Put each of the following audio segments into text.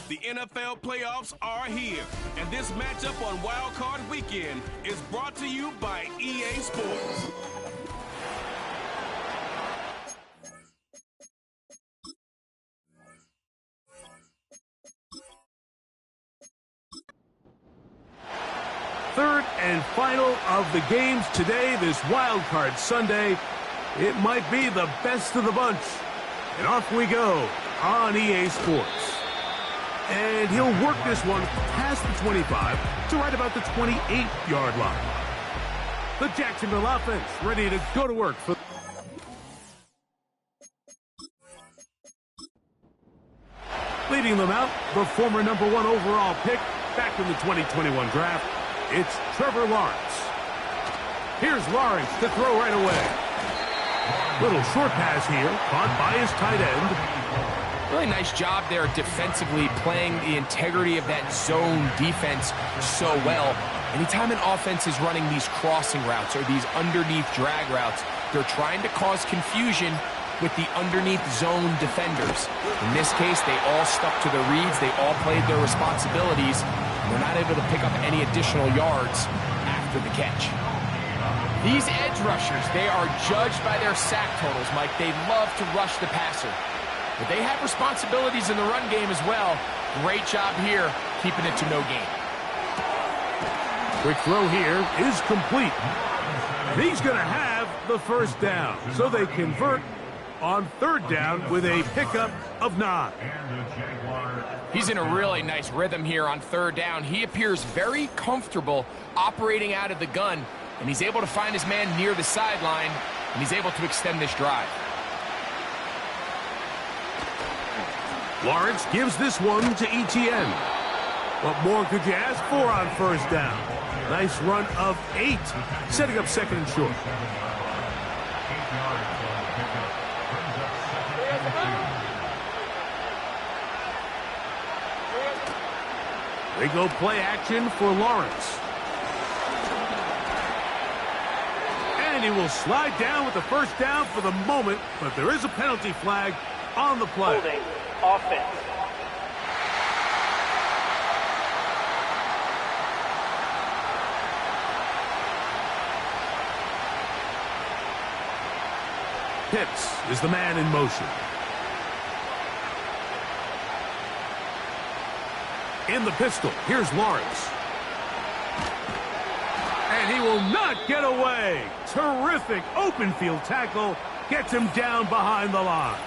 The NFL playoffs are here, and this matchup on Wild Card Weekend is brought to you by EA Sports. Third and final of the games today, this Wild Card Sunday. It might be the best of the bunch. And off we go on EA Sports. And he'll work this one past the 25 to right about the 28-yard line. The Jacksonville offense ready to go to work for... Leading them out, the former #1 overall pick back in the 2021 draft. It's Trevor Lawrence. Here's Lawrence to throw right away. Little short pass here, caught by his tight end. Really nice job there defensively, playing the integrity of that zone defense so well. Anytime an offense is running these crossing routes or these underneath drag routes, they're trying to cause confusion with the underneath zone defenders. In this case, they all stuck to their reads. They all played their responsibilities. They're not able to pick up any additional yards after the catch. These edge rushers, they are judged by their sack totals, Mike. They love to rush the passer. But they have responsibilities in the run game as well. Great job here, keeping it to no gain. Quick throw here is complete. And he's going to have the first down. So they convert on third down with a pickup of 9. He's in a really nice rhythm here on third down. He appears very comfortable operating out of the gun, and he's able to find his man near the sideline, and he's able to extend this drive. Lawrence gives this one to ETN. What more could you ask for on first down? Nice run of 8, setting up second and short. They go play action for Lawrence. And he will slide down with the first down for the moment, but there is a penalty flag on the play. Holding offense. Pitts is the man in motion. In the pistol, here's Lawrence. And he will not get away. Terrific open field tackle. Gets him down behind the line.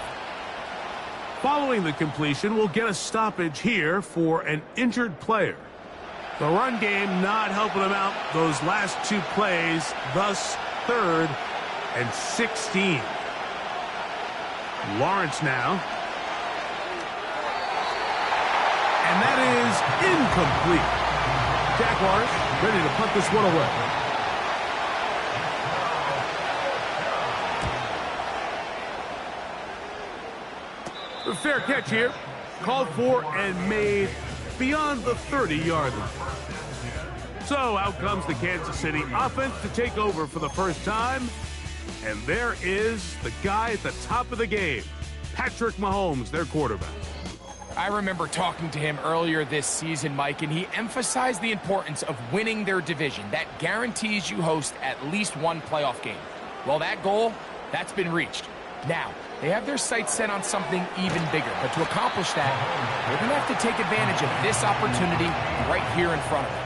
Following the completion, we'll get a stoppage here for an injured player. The run game not helping them out those last 2 plays, thus 3rd and 16. Lawrence now. And that is incomplete. Jaguars ready to punt this one away. A fair catch here. Called for and made beyond the 30-yard line. So out comes the Kansas City offense to take over for the first time. And there is the guy at the top of the game, Patrick Mahomes, their quarterback. I remember talking to him earlier this season, Mike, and he emphasized the importance of winning their division. That guarantees you host at least one playoff game. Well, that goal, that's been reached. Now, they have their sights set on something even bigger, but to accomplish that, they're going to have to take advantage of this opportunity right here in front of them.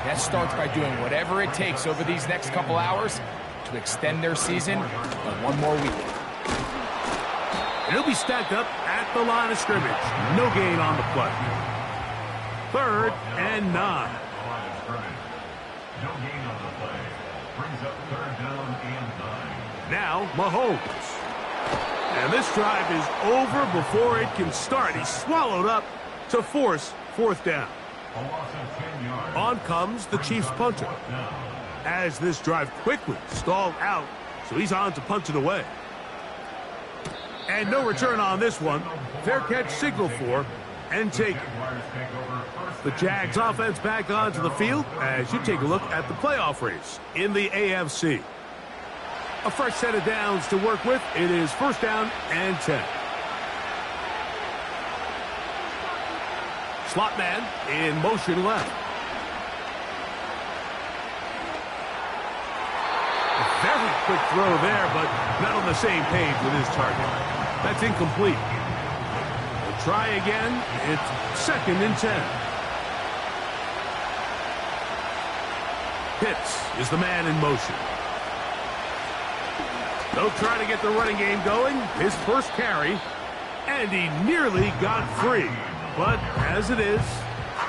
That starts by doing whatever it takes over these next couple hours to extend their season by one more week. And he'll be stacked up at the line of scrimmage. No gain on the play. 3rd and 9. Now, Mahomes. And this drive is over before it can start. He's swallowed up to force 4th down. On comes the Chiefs punter. As this drive quickly stalled out, so he's on to punt it away. And no return on this one. Fair catch signal for and taken. The Jags offense back onto the field as you take a look at the playoff race in the AFC. A fresh set of downs to work with. It is 1st down and 10. Slot man in motion left. A very quick throw there, but not on the same page with his target. That's incomplete. We'll try again. It's 2nd and 10. Pitts is the man in motion. They'll try to get the running game going. His first carry, and he nearly got free. But as it is,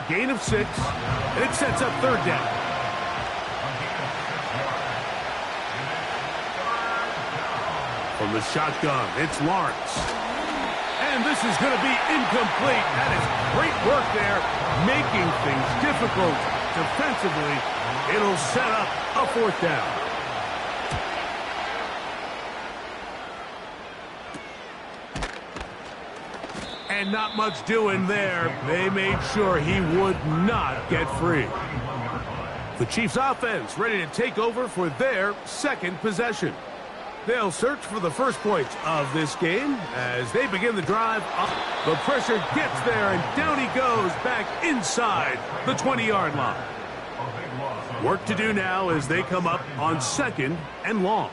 gain of 6, and it sets up 3rd down. From the shotgun, it's Lawrence. And this is going to be incomplete. That is great work there, making things difficult defensively. It'll set up a 4th down. And not much doing there. They made sure he would not get free. The Chiefs offense ready to take over for their 2nd possession. They'll search for the first points of this game as they begin the drive. The pressure gets there, and down he goes back inside the 20-yard line. Work to do now as they come up on 2nd and long.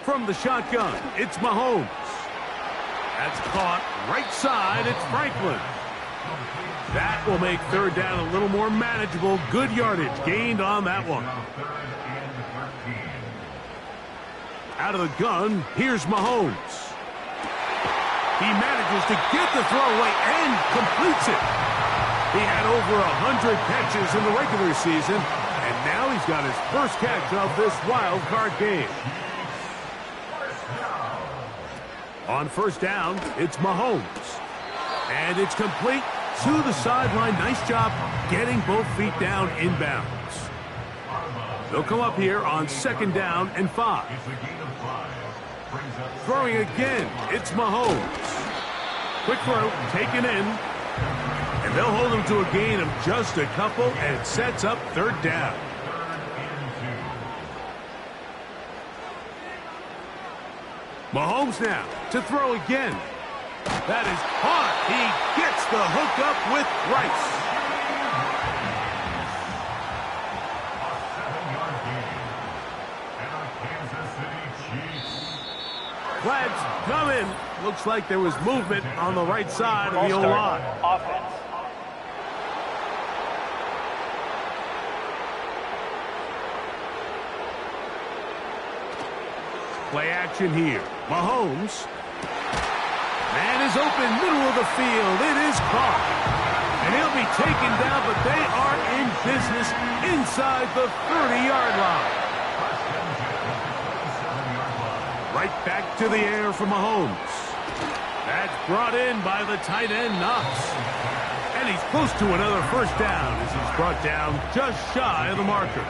From the shotgun, it's Mahomes. That's caught right side. It's Franklin. That will make 3rd down a little more manageable. Good yardage gained on that one. Out of the gun, here's Mahomes. He manages to get the throw away and completes it. He had over 100 catches in the regular season, and now he's got his first catch of this wild card game. On 1st down, it's Mahomes. And it's complete to the sideline. Nice job getting both feet down inbounds. They'll come up here on 2nd down and 5. Throwing again, it's Mahomes. Quick throw, taken in. And they'll hold him to a gain of just a couple, and it sets up 3rd down. Mahomes now to throw again. That is caught. He gets the hook up with Rice. Flags come in. Looks like there was movement on the right side of the O-line. Offense. Play action here. Mahomes. Man is open, middle of the field. It is caught. And he'll be taken down, but they are in business inside the 30-yard line. Right back to the air for Mahomes. That's brought in by the tight end, Knox. And he's close to another 1st down as he's brought down just shy of the marker.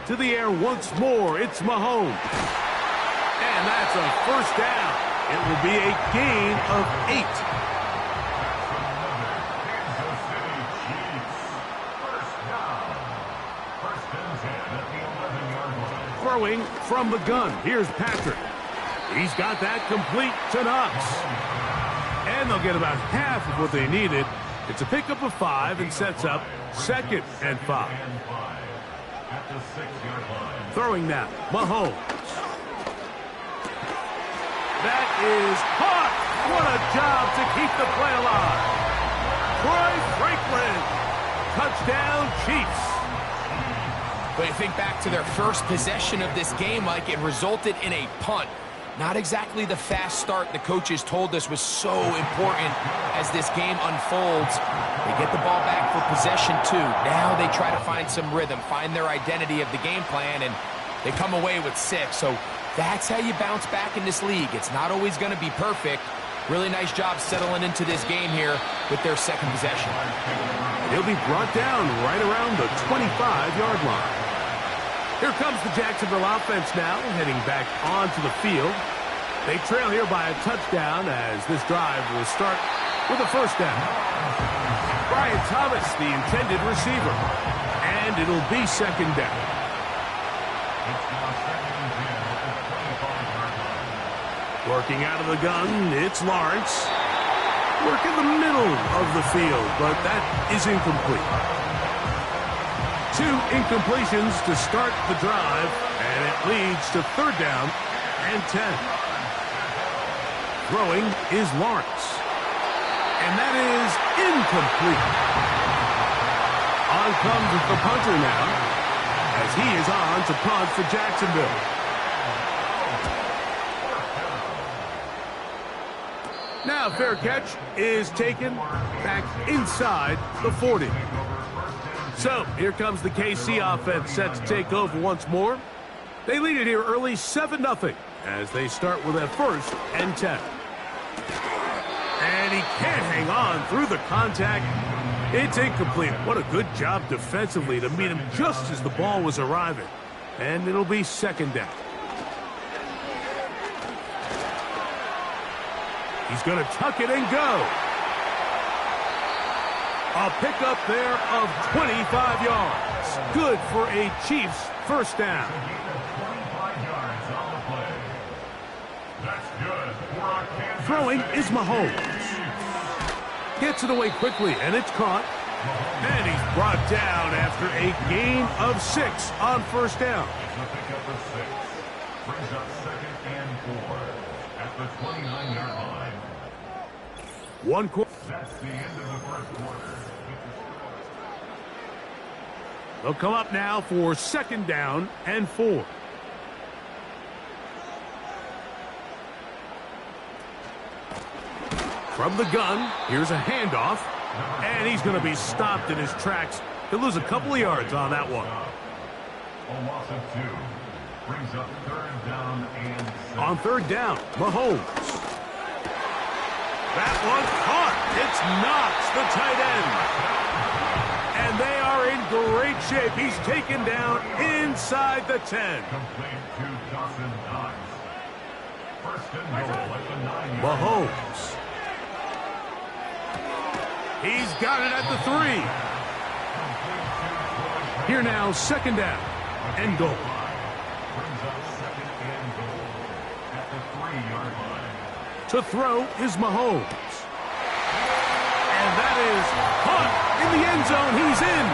To the air once more, it's Mahomes. And that's a 1st down. It will be a gain of 8. Throwing from the gun, here's Patrick. He's got that complete to Knox. And they'll get about half of what they needed. It's a pickup of 5 and sets up 2nd and 5. Throwing now, Mahomes. That is caught. What a job to keep the play alive. Troy Franklin. Touchdown, Chiefs. But you think back to their first possession of this game, Mike, it resulted in a punt. Not exactly the fast start the coaches told us was so important as this game unfolds. They get the ball back for possession 2. Now they try to find some rhythm, find their identity of the game plan, and they come away with 6. So that's how you bounce back in this league. It's not always going to be perfect. Really nice job settling into this game here with their 2nd possession. He'll be brought down right around the 25-yard line. Here comes the Jacksonville offense now, heading back onto the field. They trail here by a touchdown as this drive will start with a 1st down. Brian Thomas, the intended receiver. And it'll be 2nd down. 25-yard line. 25 line. Working out of the gun, it's Lawrence. Work in the middle of the field, but that is incomplete. 2 incompletions to start the drive, and it leads to 3rd down and 10. Throwing is Lawrence. And that is incomplete. On comes the punter now, as he is on to punt for Jacksonville. Now fair catch is taken back inside the 40. So here comes the KC offense set to take over once more. They lead it here early 7-0 as they start with a 1st and 10. And he can't hang on through the contact. It's incomplete. What a good job defensively to meet him just as the ball was arriving. And it'll be 2nd down. He's going to tuck it and go. A pickup there of 25 yards. Good for a Chiefs 1st down. Throwing is Mahomes. Gets it away quickly, and it's caught. And he's brought down after a gain of 6 on 1st down. Brings up 2nd and 4 at the 29-yard line. One quarter. That's the end of the 1st quarter. They'll come up now for 2nd down and 4. From the gun, here's a handoff, and he's going to be stopped in his tracks. He'll lose a couple of yards on that one. A loss of 2 brings up 3rd down and 6. On 3rd down, Mahomes. That one caught. It's Knox, the tight end. And they are in great shape. He's taken down inside the 10. Complete to Dawson Knox. 1st and goal at the 9-yard line. Mahomes. He's got it at the 3. Here now, 2nd down and goal. Brings up 2nd and goal at the 3-yard line. To throw is Mahomes. And that is caught in the end zone. He's in.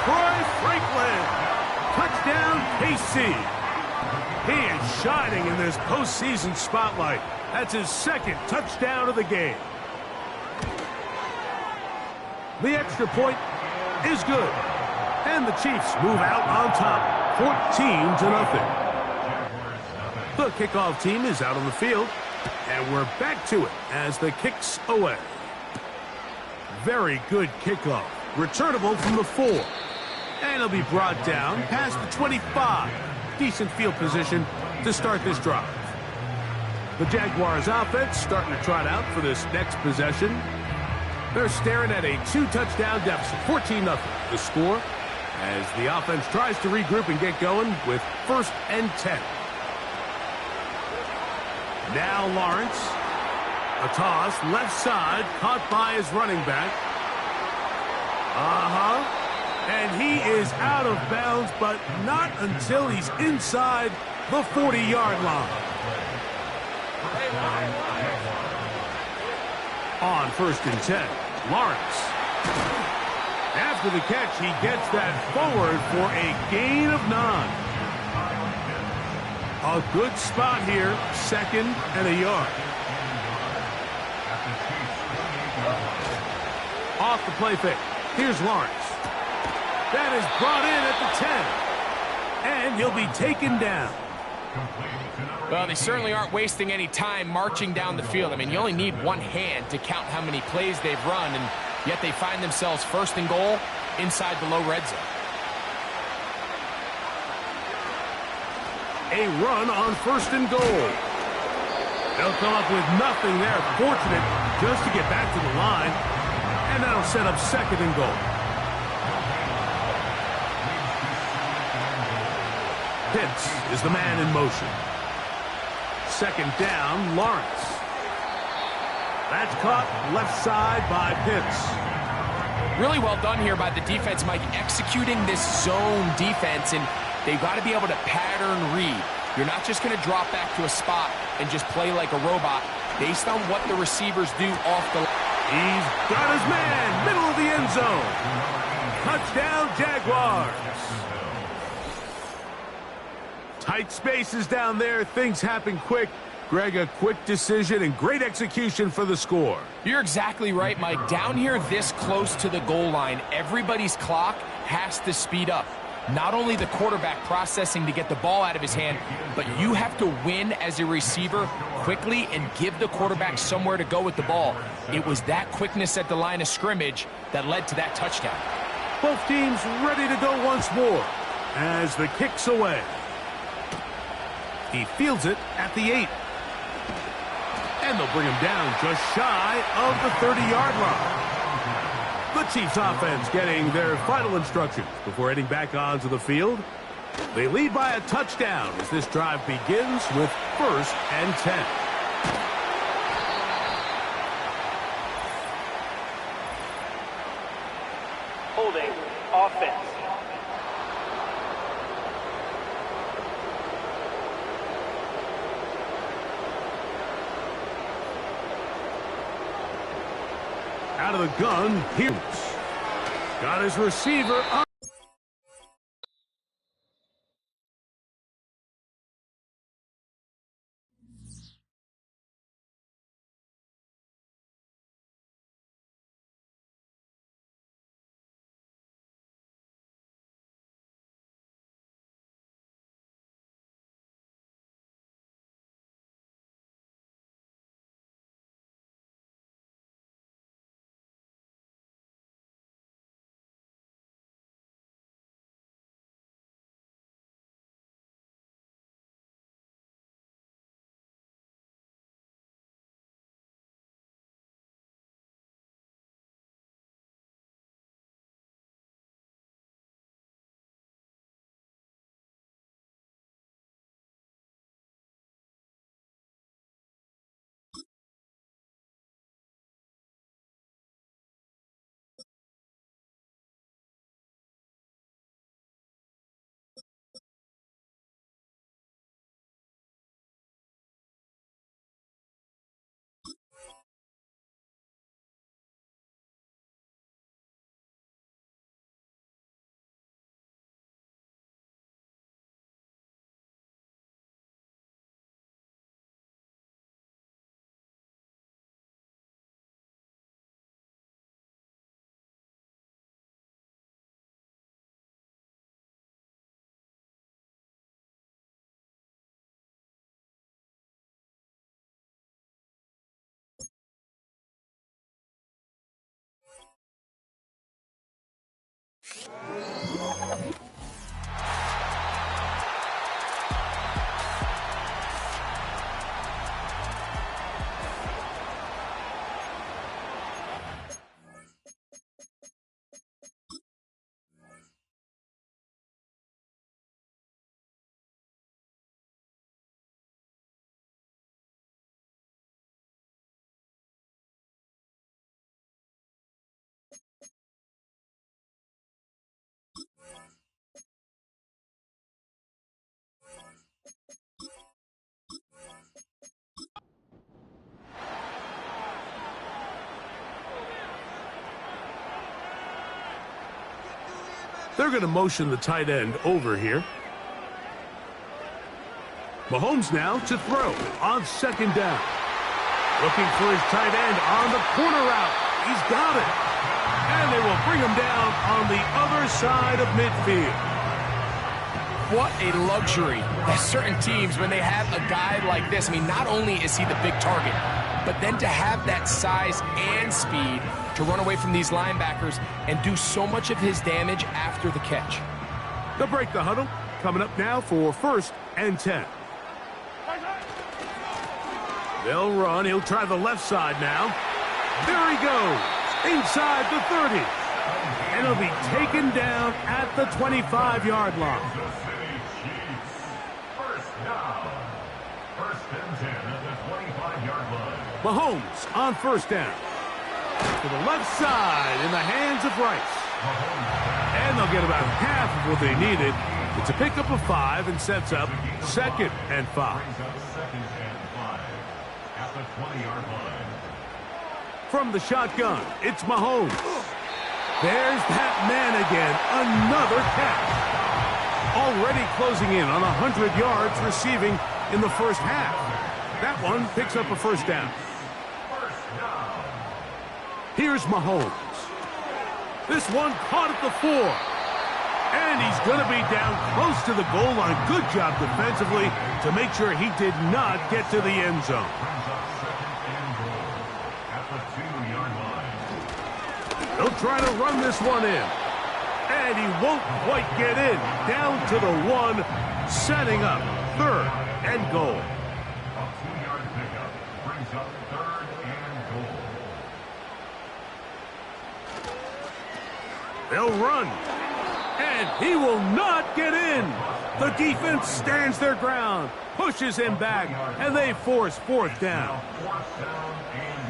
Troy Franklin. Touchdown, KC. He is shining in this postseason spotlight. That's his 2nd touchdown of the game. The extra point is good. And the Chiefs move out on top, 14-0. The kickoff team is out on the field, and we're back to it as the kick's away. Very good kickoff. Returnable from the 4. And it'll be brought down past the 25. Decent field position to start this drive. The Jaguars offense starting to trot out for this next possession. They're staring at a 2-touchdown deficit, 14-0. The score as the offense tries to regroup and get going with 1st and 10. Now Lawrence. A toss, left side, caught by his running back. And he is out of bounds, but not until he's inside the 40-yard line. On 1st and 10, Lawrence. After the catch, he gets that forward for a gain of 9. A good spot here, 2nd and a yard. Off the play fake. Here's Lawrence. That is brought in at the 10. And he'll be taken down. Well, they certainly aren't wasting any time marching down the field. I mean, you only need one hand to count how many plays they've run, and yet they find themselves 1st and goal inside the low red zone. A run on 1st and goal. They'll come up with nothing there. Fortunate just to get back to the line. And that'll set up 2nd and goal. Pitts is the man in motion. 2nd down, Lawrence. That's caught left side by Pitts. Really well done here by the defense, Mike, executing this zone defense, and they've got to be able to pattern read. You're not just going to drop back to a spot and just play like a robot based on what the receivers do off the line. He's got his man, middle of the end zone. Touchdown, Jaguars. Tight spaces down there. Things happen quick. Greg, a quick decision and great execution for the score. You're exactly right, Mike. Down here this close to the goal line, everybody's clock has to speed up. Not only the quarterback processing to get the ball out of his hand, but you have to win as a receiver quickly and give the quarterback somewhere to go with the ball. It was that quickness at the line of scrimmage that led to that touchdown. Both teams ready to go once more as the kick's away. He fields it at the 8. And they'll bring him down just shy of the 30-yard line. The Chiefs offense getting their final instructions before heading back onto the field. They lead by a touchdown as this drive begins with 1st and 10. Holding offense. Out of the gun, Hughes. Got his receiver up. They're going to motion the tight end over here. Mahomes now to throw on 2nd down. Looking for his tight end on the corner route. He's got it. And they will bring him down on the other side of midfield. What a luxury that certain teams, when they have a guy like this, I mean, not only is he the big target, but then to have that size and speed to run away from these linebackers and do so much of his damage after the catch. They'll break the huddle. Coming up now for 1st and 10. They'll run. He'll try the left side now. There he goes. Inside the 30. And he'll be taken down at the 25-yard line. Mahomes on 1st down. To the left side in the hands of Rice. And they'll get about half of what they needed It's a pickup of 5 and sets up 2nd and 5. From the shotgun, it's Mahomes. There's that man again, another catch. Already closing in on 100 yards receiving in the first half. That one picks up a first down. Here's Mahomes. This one caught at the 4. And he's going to be down close to the goal line. Good job defensively to make sure he did not get to the end zone. He'll try to run this one in. And he won't quite get in. Down to the 1, setting up 3rd and goal. A 2-yard pickup brings up 3rd and goal. They'll run. And he will not get in. The defense stands their ground, pushes him back, and they force 4th down.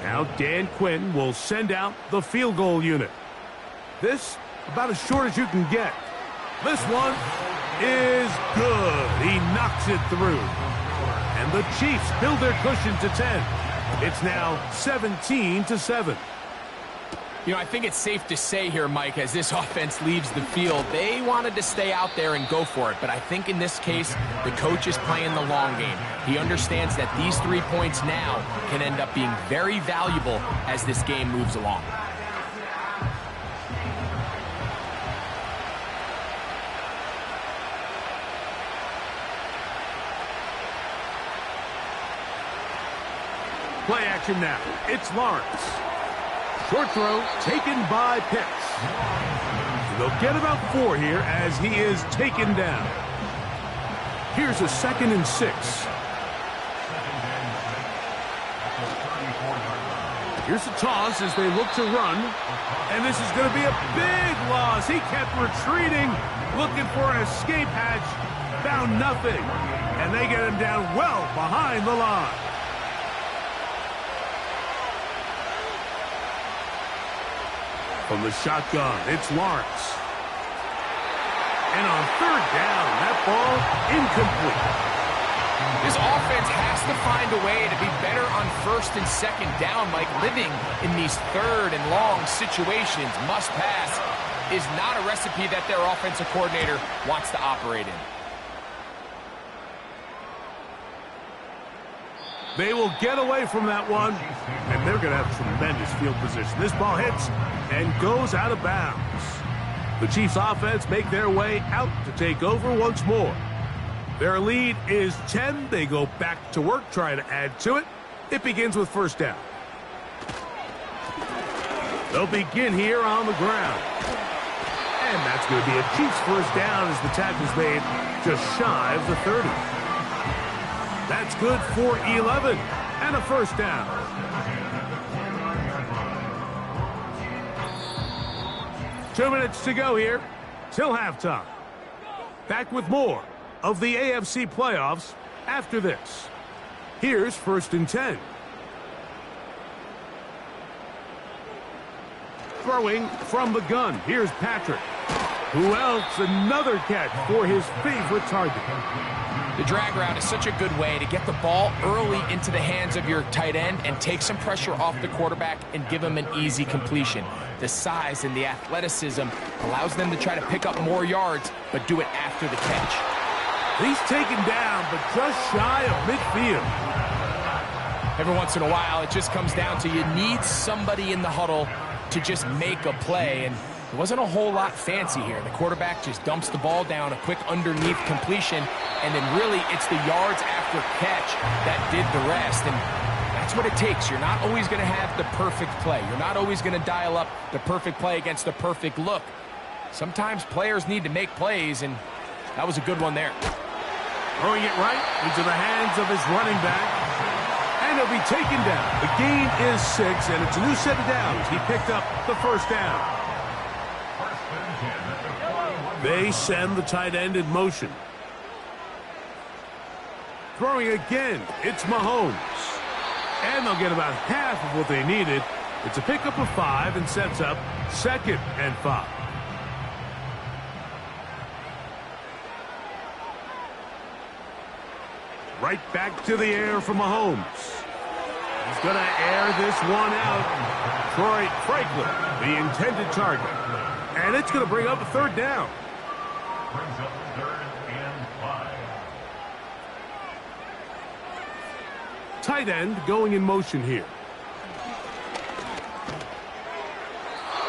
Now Dan Quinn will send out the field goal unit. This about as short as you can get. This one is good. He knocks it through. And the Chiefs build their cushion to 10. It's now 17-7. You know, I think it's safe to say here, Mike, as this offense leaves the field, they wanted to stay out there and go for it. But I think in this case, the coach is playing the long game. He understands that these 3 points now can end up being very valuable as this game moves along. Play action now. It's Lawrence. Short throw taken by Pitts. They'll get about 4 here as he is taken down. Here's a 2nd and 6. Here's a toss as they look to run. And this is going to be a big loss. He kept retreating, looking for an escape hatch. Found nothing. And they get him down well behind the line. From the shotgun, it's Lawrence. And on 3rd down, that ball incomplete. This offense has to find a way to be better on 1st and 2nd down, Mike. Living in these 3rd and long situations, must pass, is not a recipe that their offensive coordinator wants to operate in. They will get away from that one, and they're going to have tremendous field position. This ball hits and goes out of bounds. The Chiefs offense make their way out to take over once more. Their lead is 10. They go back to work, try to add to it. It begins with 1st down. They'll begin here on the ground. And that's going to be a Chiefs 1st down as the tackle's made just shy of the 30. That's good for 11 and a 1st down. Two minutes to go here till halftime. Back with more of the AFC playoffs after this. Here's 1st and 10. Throwing from the gun. Here's Patrick. Who else? Another catch for his favorite target. The drag route is such a good way to get the ball early into the hands of your tight end and take some pressure off the quarterback and give him an easy completion. The size and the athleticism allows them to try to pick up more yards, but do it after the catch. He's taken down, but just shy of midfield. Every once in a while, it just comes down to you need somebody in the huddle to just make a play, and it wasn't a whole lot fancy here. The quarterback just dumps the ball down, a quick underneath completion, and then really it's the yards after catch that did the rest. And that's what it takes. You're not always going to have the perfect play. You're not always going to dial up the perfect play against the perfect look. Sometimes players need to make plays, and that was a good one there. Throwing it right into the hands of his running back. And he'll be taken down. The gain is 6, and it's a new set of downs. He picked up the 1st down. They send the tight end in motion. Throwing again, it's Mahomes. And they'll get about half of what they needed. It's a pickup of 5 and sets up 2nd and 5. Right back to the air for Mahomes. He's going to air this one out. Troy Franklin, the intended target. And it's going to bring up a third down. Brings up 3rd and 5. Tight end going in motion here.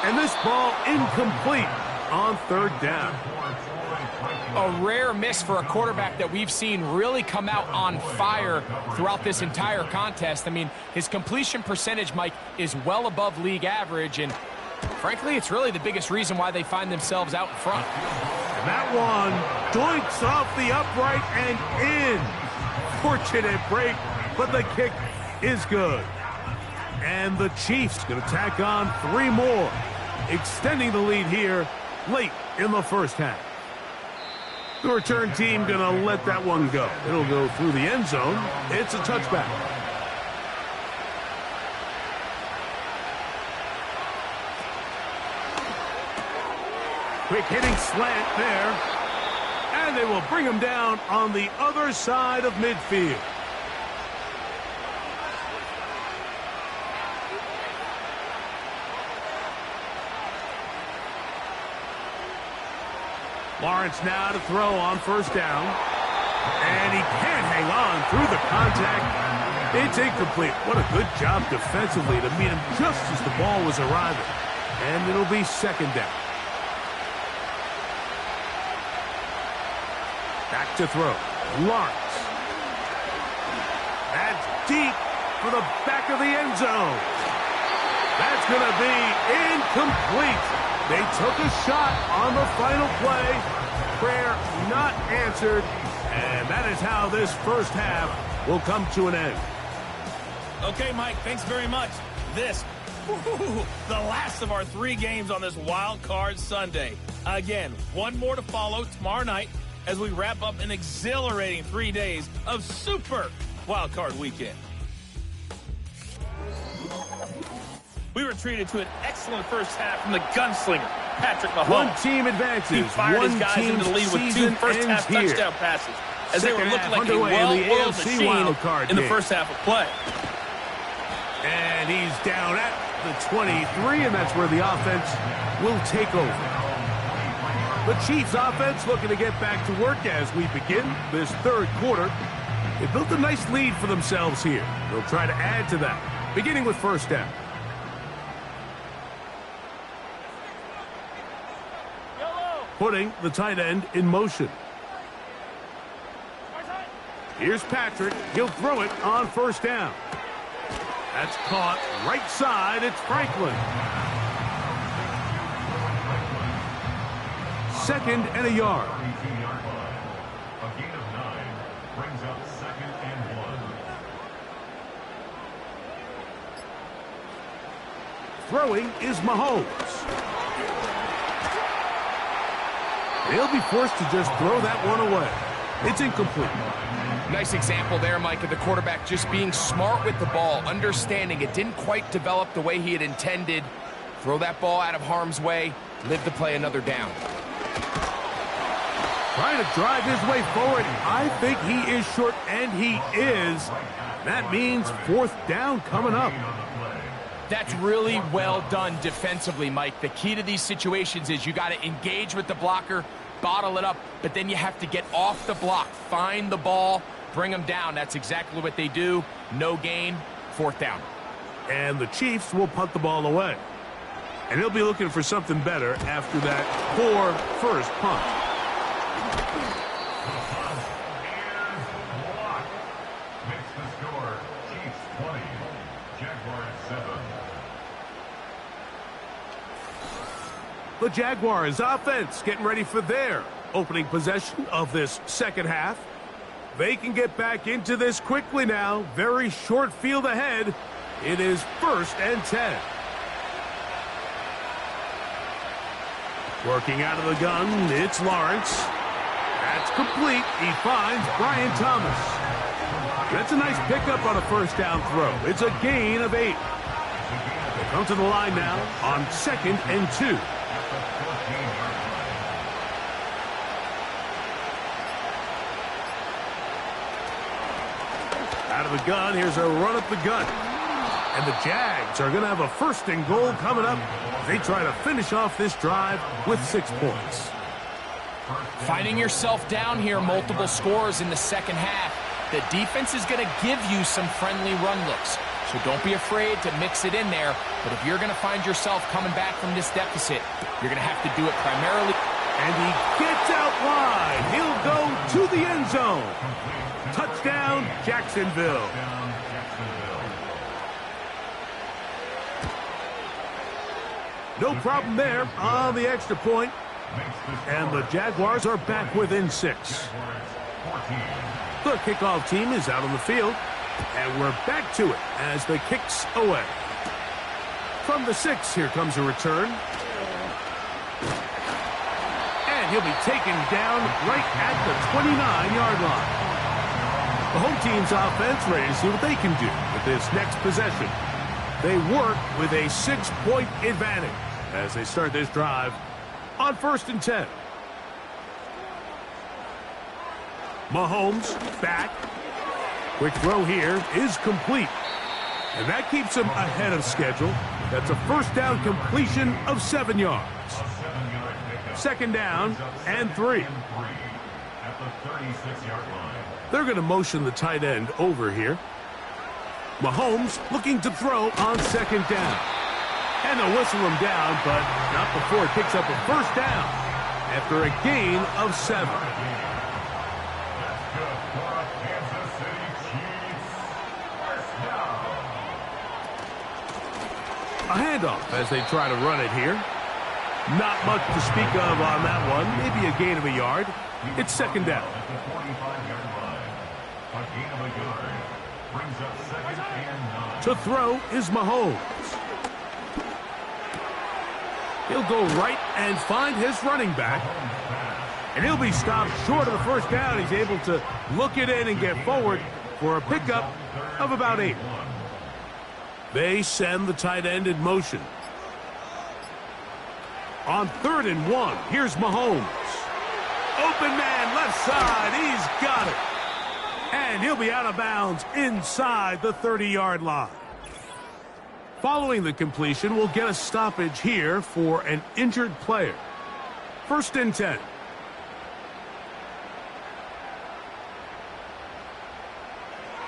And this ball incomplete on 3rd down. A rare miss for a quarterback that we've seen really come out on fire throughout this entire contest. I mean, his completion percentage, Mike, is well above league average, and frankly, it's really the biggest reason why they find themselves out in front. And that one doinks off the upright and in. Fortunate break, but the kick is good. And the Chiefs going to tack on 3 more, extending the lead here late in the first half. The return team going to let that one go. It'll go through the end zone. It's a touchback. Quick hitting slant there. And they will bring him down on the other side of midfield. Lawrence now to throw on 1st down. And he can't hang on through the contact. It's incomplete. What a good job defensively to meet him just as the ball was arriving. And it'll be 2nd down. Back to throw. Lawrence. That's deep for the back of the end zone. That's going to be incomplete. They took a shot on the final play. Prayer not answered. And that is how this first half will come to an end. Okay, Mike, thanks very much. This, the last of our 3 games on this Wild Card Sunday. Again, 1 more to follow tomorrow night as we wrap up an exhilarating 3 days of Super Wild Card Weekend. We were treated to an excellent first half from the gunslinger, Patrick Mahomes. One team advances. He fired his guys into the lead with 2 first-half touchdown passes as they were looking like a well-oiled machine in the first half of play. And he's down at the 23, and that's where the offense will take over. The Chiefs offense looking to get back to work as we begin this 3rd quarter. They built a nice lead for themselves here. They'll try to add to that, beginning with 1st down. Putting the tight end in motion. Here's Patrick. He'll throw it on 1st down. That's caught right side. It's Franklin. 2nd and a yard. A gain of 9 brings up 2nd and 1. Throwing is Mahomes. They'll be forced to just throw that one away. It's incomplete. Nice example there, Mike, of the quarterback just being smart with the ball, understanding it didn't quite develop the way he had intended. Throw that ball out of harm's way, live to play another down. Trying to drive his way forward. I think he is short, and he is. That means 4th down coming up. That's really well done defensively, Mike. The key to these situations is you got to engage with the blocker, bottle it up, but then you have to get off the block, find the ball, bring them down. That's exactly what they do. No gain, 4th down. And the Chiefs will punt the ball away. And he'll be looking for something better after that poor first punt. Makes the score Chiefs 20, Jaguars 7. The Jaguars offense getting ready for their opening possession of this 2nd half. They can get back into this quickly now. Very short field ahead. It is 1st and 10. Working out of the gun, it's Lawrence. That's complete. He finds Brian Thomas. That's a nice pickup on a 1st down throw. It's a gain of 8. They come to the line now on 2nd and 2. Out of the gun, here's a run up the gut. And the Jags are going to have a 1st and goal coming up. They try to finish off this drive with 6 points. Finding yourself down here, multiple scores in the second half. The defense is going to give you some friendly run looks. So don't be afraid to mix it in there. But if you're going to find yourself coming back from this deficit, you're going to have to do it primarily. And he gets out wide. He'll go to the end zone. Touchdown, Jacksonville. No problem there on the extra point. And the Jaguars are back within 6. The kickoff team is out on the field. And we're back to it as the kick's away. From the 6, here comes a return. And he'll be taken down right at the 29-yard line. The home team's offense ready to see what they can do with this next possession. They work with a 6-point advantage as they start this drive on 1st and 10. Mahomes back. Quick throw here is complete. And that keeps him ahead of schedule. That's a 1st down completion of 7 yards. 2nd down and 3. They're going to motion the tight end over here. Mahomes looking to throw on 2nd down. And they'll whistle him down, but not before it picks up a 1st down after a gain of 7. A handoff as they try to run it here. Not much to speak of on that one. Maybe a gain of a yard. It's 2nd down. To throw is Mahomes. He'll go right and find his running back. And he'll be stopped short of the 1st down. He's able to look it in and get forward for a pickup of about 8. They send the tight end in motion. On 3rd and 1, here's Mahomes. Open man, left side, he's got it. And he'll be out of bounds inside the 30-yard line. Following the completion, we'll get a stoppage here for an injured player. 1st and 10.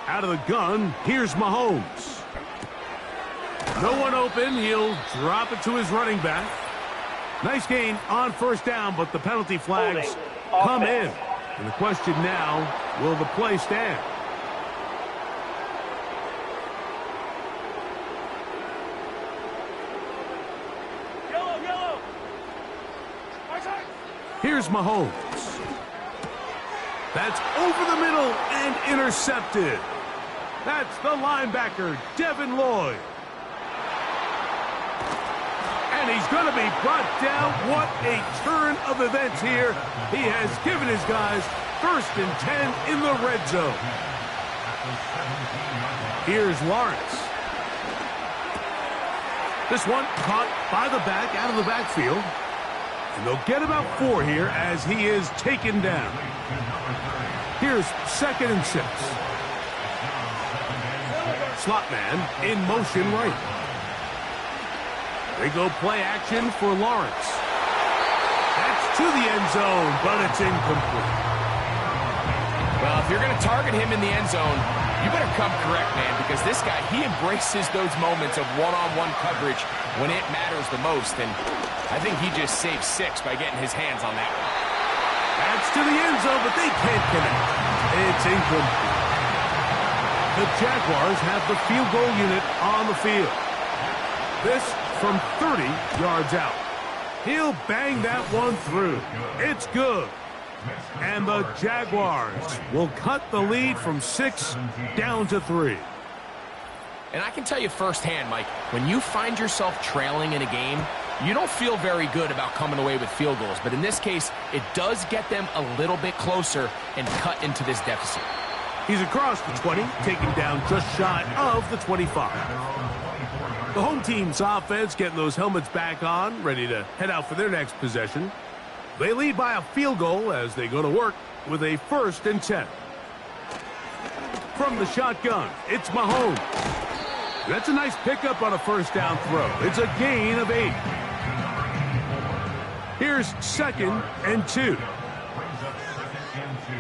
Out of the gun, here's Mahomes. No one open. He'll drop it to his running back. Nice gain on 1st down, but the penalty flags come in. And the question now, will the play stand? Yellow. Here's Mahomes. That's over the middle and intercepted. That's the linebacker, Devin Lloyd. And he's going to be brought down. What a turn of events here. He has given his guys 1st and 10 in the red zone. Here's Lawrence. This one caught by the back out of the backfield. And they'll get about 4 here as he is taken down. Here's 2nd and 6. Slot man in motion right. They go play action for Lawrence. That's to the end zone, but it's incomplete. Well, if you're going to target him in the end zone, you better come correct, man, because this guy, he embraces those moments of one-on-one coverage when it matters the most, and I think he just saved 6 by getting his hands on that one. That's to the end zone, but they can't connect. It's incomplete. The Jaguars have the field goal unit on the field. This from 30 yards out. He'll bang that one through. It's good. And the Jaguars will cut the lead from 6 down to 3. And I can tell you firsthand, Mike, when you find yourself trailing in a game, you don't feel very good about coming away with field goals. But in this case, it does get them a little bit closer and cut into this deficit. He's across the 20, taken down just shy of the 25. The home team's offense getting those helmets back on, ready to head out for their next possession. They lead by a field goal as they go to work with a 1st and 10. From the shotgun, it's Mahomes. That's a nice pickup on a first down throw. It's a gain of 8. Here's 2nd and 2. Brings up 2nd and 2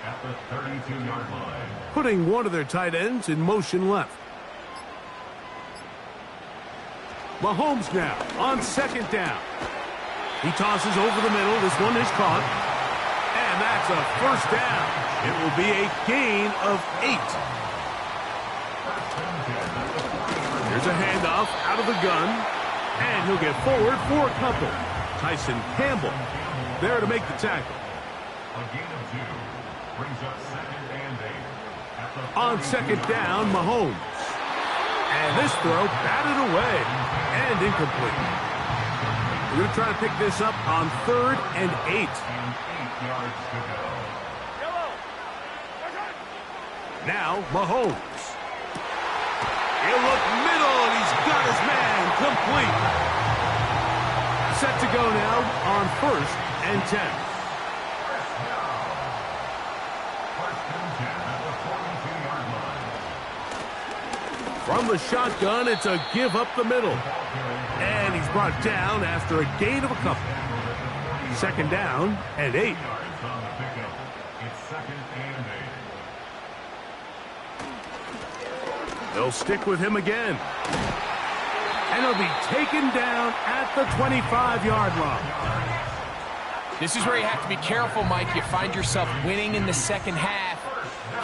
at the 32-yard line. Putting one of their tight ends in motion left. Mahomes now on 2nd down. He tosses over the middle. This one is caught. And that's a first down. It will be a gain of 8. Here's a handoff out of the gun. And he'll get forward for a couple. Tyson Campbell there to make the tackle. A gain of 2 brings up 2nd and 8 at the On 2nd down, Mahomes. And this throw batted away and incomplete. We're going to try to pick this up on 3rd and 8. And 8 yards to go. Now, Mahomes. He'll look middle, and he's got his man complete. Set to go now on 1st and 10. First and 10 at the 42-yard line. From the shotgun, it's a give up the middle. And he's brought down after a gain of a couple. 2nd down and 8. Yards on the pickup. It's 2nd and 8. They'll stick with him again. And he'll be taken down at the 25-yard line. This is where you have to be careful, Mike. You find yourself winning in the second half.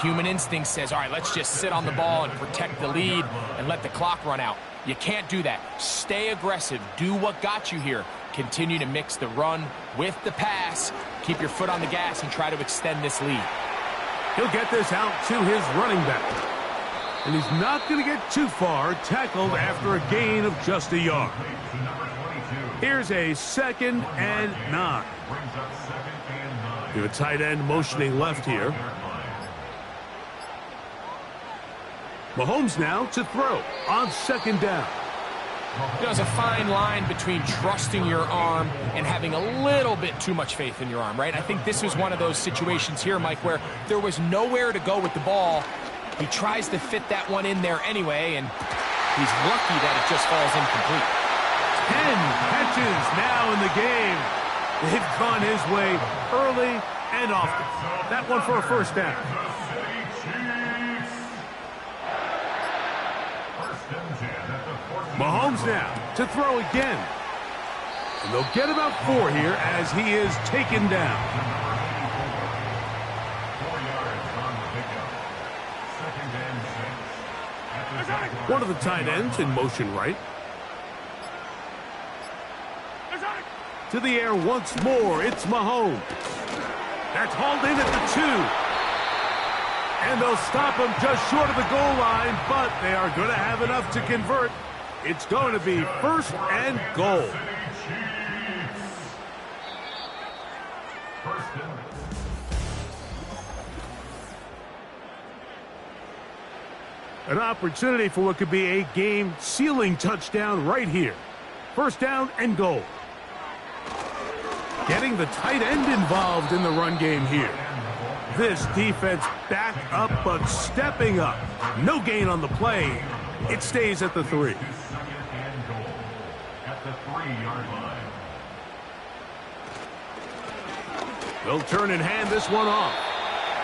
Human instinct says, all right, let's just sit on the ball and protect the lead and let the clock run out. You can't do that. Stay aggressive. Do what got you here. Continue to mix the run with the pass. Keep your foot on the gas and try to extend this lead. He'll get this out to his running back. And he's not going to get too far, tackled after a gain of just a yard. Here's a 2nd and 9. We have a tight end motioning left here. Mahomes now to throw on 2nd down. There's a fine line between trusting your arm and having a little bit too much faith in your arm, right? I think this was one of those situations here, Mike, where there was nowhere to go with the ball. He tries to fit that one in there anyway, and he's lucky that it just falls incomplete. 10 catches now in the game. They've gone his way early and often. That one for a first down. Mahomes now to throw again. And they'll get about 4 here as he is taken down. 4 yards on the pickup. 2nd and 6. One of the tight ends in motion right. To the air once more, it's Mahomes. That's hauled in at the 2. And they'll stop him just short of the goal line, but they are going to have enough to convert. It's going to be 1st and goal. An opportunity for what could be a game-sealing touchdown right here. 1st down and goal. Getting the tight end involved in the run game here. This defense back up, but stepping up. No gain on the play. It stays at the 3. 2nd and goal at the 3-yard line. They'll turn and hand this one off.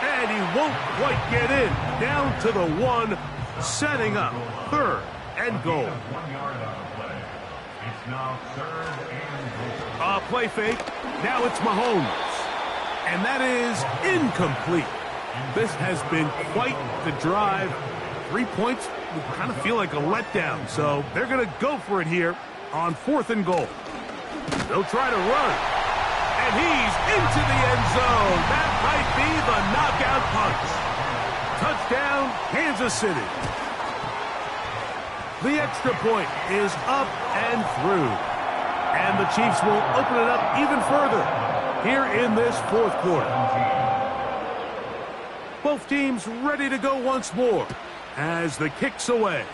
And he won't quite get in. Down to the 1, setting up 3rd and goal. 1 yard on the play. It's now 3rd and goal. Play fake. Now it's Mahomes. And that is incomplete. This has been quite the drive. 3 points would kind of feel like a letdown. So they're going to go for it here on 4th and goal. They'll try to run. And he's into the end zone. That might be the knockout punch. Touchdown, Kansas City. The extra point is up and through. And the Chiefs will open it up even further here in this 4th quarter. Both teams ready to go once more as the kick's away.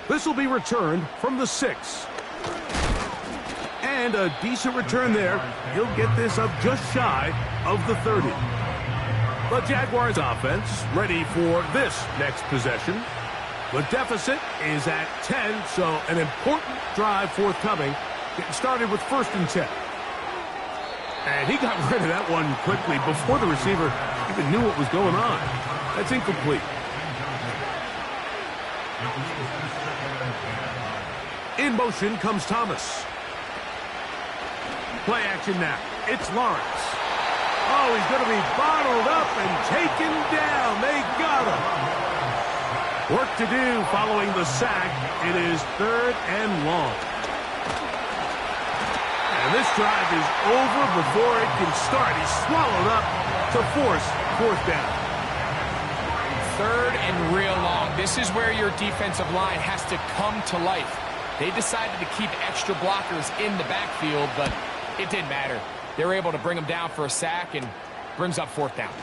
This will be returned from the 6. And a decent return there. He'll get this up just shy of the 30. The Jaguars offense ready for this next possession. The deficit is at 10, so an important drive forthcoming. Getting started with 1st and 10. And he got rid of that one quickly before the receiver even knew what was going on. That's incomplete. In motion comes Thomas. Play action now. It's Lawrence. Oh, he's going to be bottled up and taken down. They got him. Work to do following the sack. It is 3rd and long. And this drive is over before it can start. He's swallowed up to force 4th down. 3rd and real long. This is where your defensive line has to come to life. They decided to keep extra blockers in the backfield, but it didn't matter. They were able to bring him down for a sack and brings up 4th down.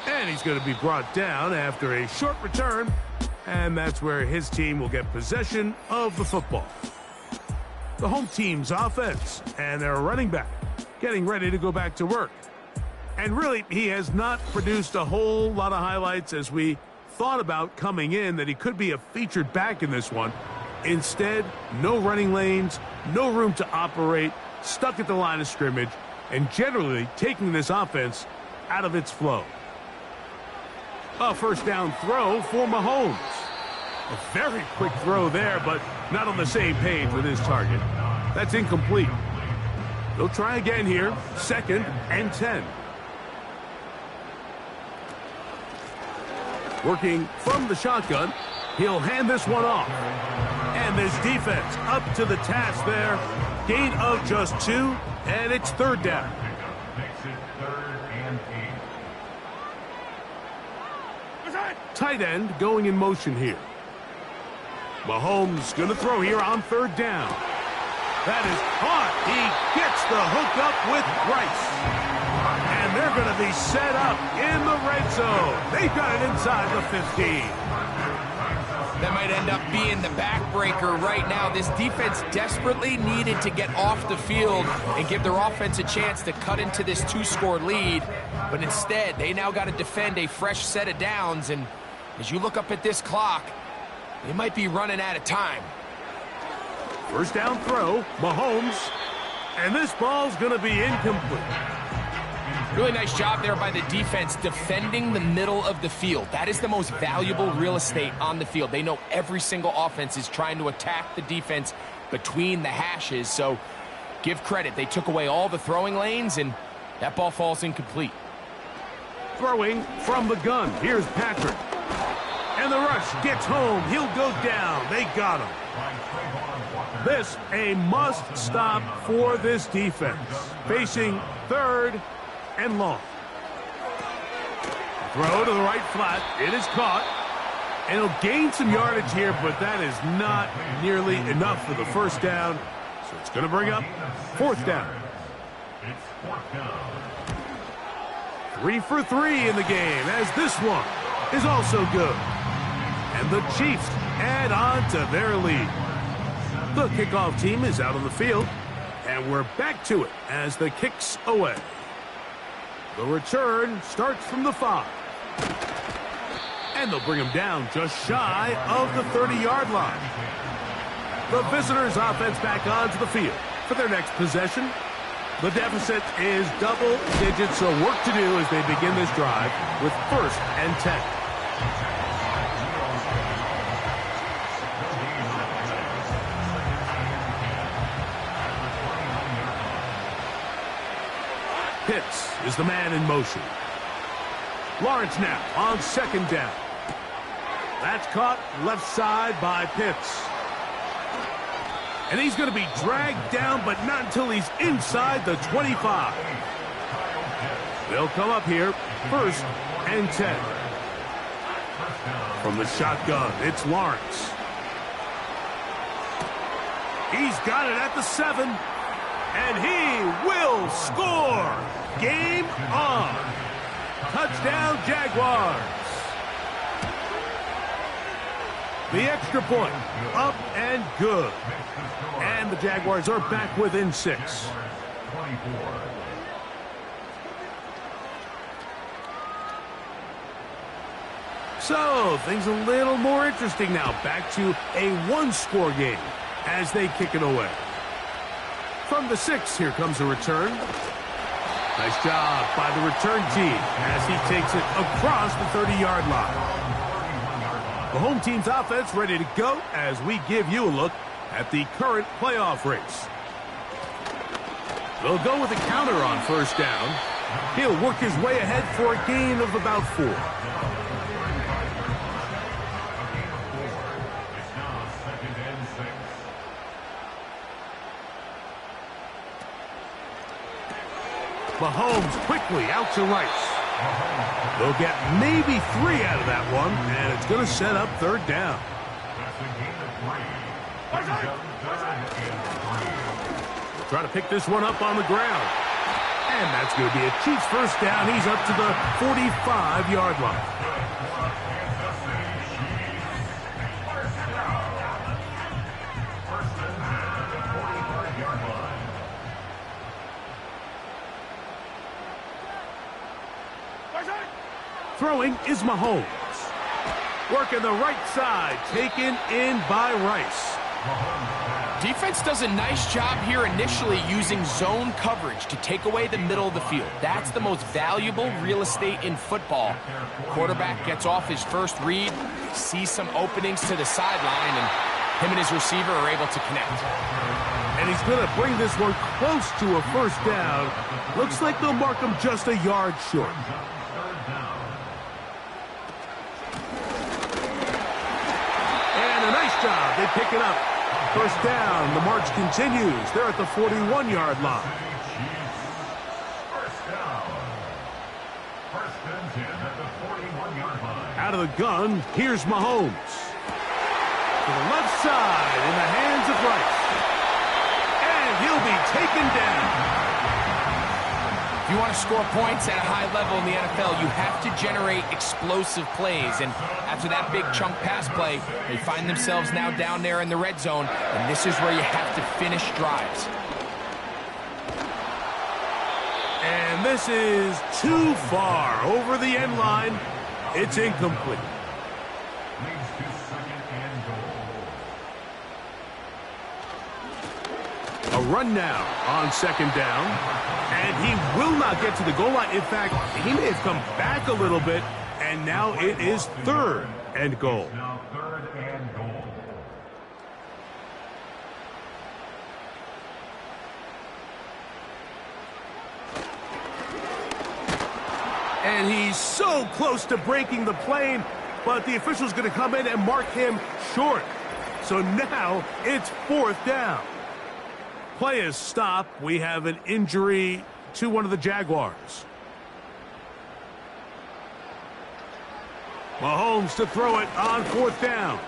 And he's going to be brought down after a short return, and that's where his team will get possession of the football. The home team's offense and their running back getting ready to go back to work. And really, he has not produced a whole lot of highlights as we thought about coming in that he could be a featured back in this one. Instead, no running lanes, no room to operate, stuck at the line of scrimmage, and generally taking this offense out of its flow. A 1st down throw for Mahomes. A very quick throw there, but not on the same page with his target. That's incomplete. They'll try again here. 2nd and 10. Working from the shotgun, he'll hand this one off. And this defense up to the task there. Gain of just 2, and it's 3rd down. Makes it 3rd and 8. Tight end going in motion here. Mahomes going to throw here on 3rd down. That is caught. He gets the hook up with Rice. And they're going to be set up in the red zone. They've got it inside the 15. That might end up being the backbreaker right now. This defense desperately needed to get off the field and give their offense a chance to cut into this 2-score lead. But instead, they now got to defend a fresh set of downs. And as you look up at this clock, they might be running out of time. 1st down throw, Mahomes. And this ball's going to be incomplete. Really nice job there by the defense defending the middle of the field. That is the most valuable real estate on the field. They know every single offense is trying to attack the defense between the hashes. So give credit. They took away all the throwing lanes, and that ball falls incomplete. Throwing from the gun. Here's Patrick. And the rush gets home. He'll go down. They got him. This a must stop for this defense. Facing 3rd and long. Throw to the right flat. It is caught. And he'll gain some yardage here, but that is not nearly enough for the 1st down. So it's going to bring up 4th down. It's 4th down. 3 for 3 in the game, as this one is also good. And the Chiefs add on to their lead. The kickoff team is out on the field, and we're back to it as the kick's away. The return starts from the 5. And they'll bring him down just shy of the 30-yard line. The visitors' offense back onto the field for their next possession. The deficit is double digits, so work to do as they begin this drive with 1st and 10. Pitts is the man in motion. Lawrence now on 2nd down. That's caught left side by Pitts. And he's going to be dragged down, but not until he's inside the 25. They'll come up here, 1st and 10. From the shotgun, it's Lawrence. He's got it at the 7. And he will score. Game on. Touchdown, Jaguars. The extra point, up and good. And the Jaguars are back within 6. So, things a little more interesting now. Back to a one-score game as they kick it away. From the 6, here comes a return. Nice job by the return team as he takes it across the 30-yard line. The home team's offense ready to go as we give you a look at the current playoff race. They'll go with a counter on first down. He'll work his way ahead for a gain of about 4. Mahomes quickly out to Rice. They'll get maybe 3 out of that one, and it's going to set up third down. Try to pick this one up on the ground. And that's going to be a Chiefs first down. He's up to the 45-yard line. Throwing is Mahomes. Working the right side, taken in by Rice. Defense does a nice job here initially using zone coverage to take away the middle of the field. That's the most valuable real estate in football. Quarterback gets off his first read, sees some openings to the sideline, and him and his receiver are able to connect. And he's going to bring this one close to a first down. Looks like they'll mark him just a yard short. And a nice job. They pick it up. First down, the march continues. They're at the 41-yard line. Out of the gun, here's Mahomes. To the left side, in the hands of Rice. And he'll be taken down. If you want to score points at a high level in the NFL, you have to generate explosive plays. And after that big chunk pass play, they find themselves now down there in the red zone, and this is where you have to finish drives. And this is too far over the end line. It's incomplete. A run now on second down. And he will not get to the goal line. In fact, he may have come back a little bit. And now it is third and goal. And he's so close to breaking the plane, but the official's going to come in and mark him short. So now it's fourth down. Play is stopped. We have an injury to one of the Jaguars. Mahomes to throw it on fourth down.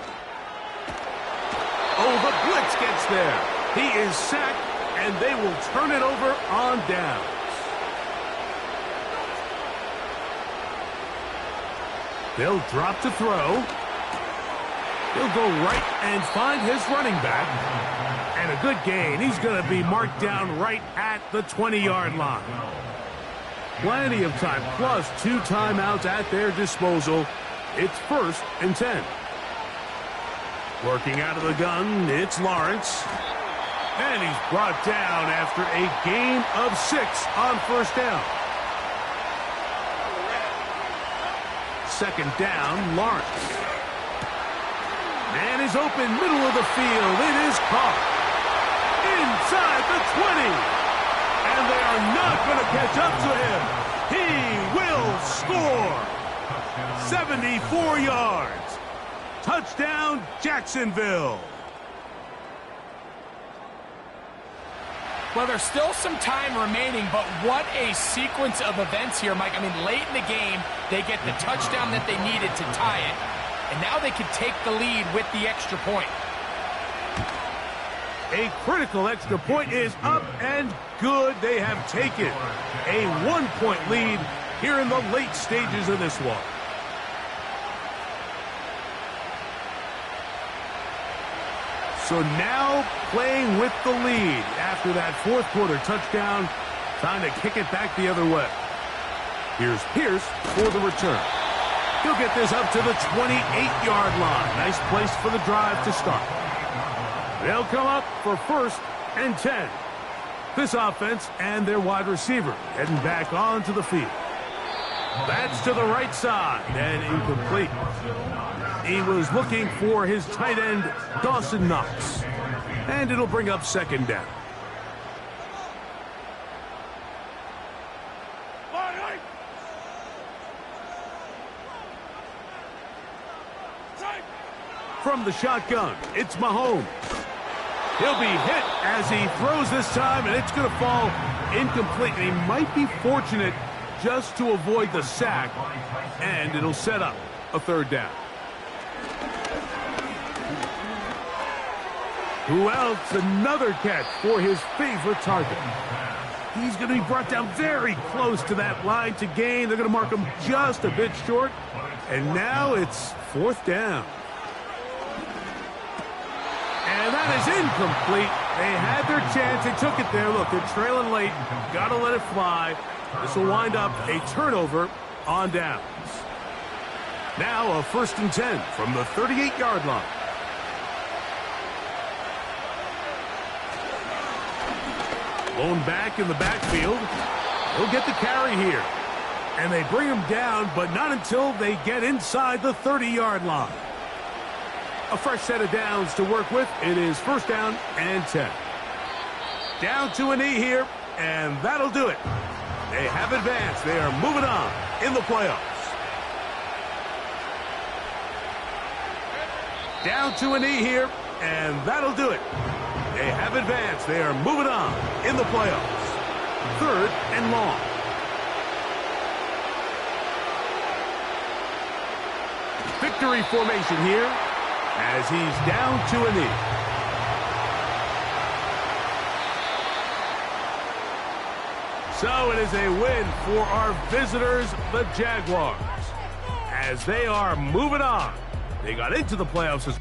Oh, the blitz gets there. He is sacked, and they will turn it over on downs. They'll drop to throw. He'll go right and find his running back. And a good gain. He's going to be marked down right at the 20-yard line. Plenty of time, plus 2 timeouts at their disposal. It's 1st and 10. Working out of the gun, it's Lawrence. And he's brought down after a gain of 6 on first down. Second down, Lawrence. Man is open, middle of the field. It is caught. Inside the 20. And they are not going to catch up to him. He will score. 74 yards. Touchdown, Jacksonville. Well, there's still some time remaining, but what a sequence of events here, Mike. I mean, late in the game, they get the touchdown that they needed to tie it, and now they can take the lead with the extra point. A critical extra point is up and good. They have taken a 1-point lead here in the late stages of this one. So now playing with the lead after that fourth quarter touchdown. Time to kick it back the other way. Here's Pierce for the return. He'll get this up to the 28-yard line. Nice place for the drive to start. They'll come up for 1st and 10. This offense and their wide receiver heading back onto the field. That's to the right side and incomplete. He was looking for his tight end, Dawson Knox. And it'll bring up 2nd down. From the shotgun, it's Mahomes. He'll be hit as he throws this time, and it's going to fall incomplete. And he might be fortunate just to avoid the sack, and it'll set up a 3rd down. Who else? Another catch for his favorite target. He's going to be brought down very close to that line to gain. They're going to mark him just a bit short, and now it's 4th down. And that is incomplete. They had their chance. They took it there. Look, they're trailing late. Got to let it fly. This will wind up a turnover on downs. Now a 1st and 10 from the 38-yard line. Blown back in the backfield. He'll get the carry here. And they bring him down, but not until they get inside the 30-yard line. A fresh set of downs to work with. It is 1st down and 10. Down to a knee here, and that'll do it. They have advanced. They are moving on in the playoffs. Down to a knee here, and that'll do it. They have advanced. They are moving on in the playoffs. 3rd and long. Victory formation here, as he's down to a knee. So it is a win for our visitors, the Jaguars, as they are moving on. They got into the playoffs as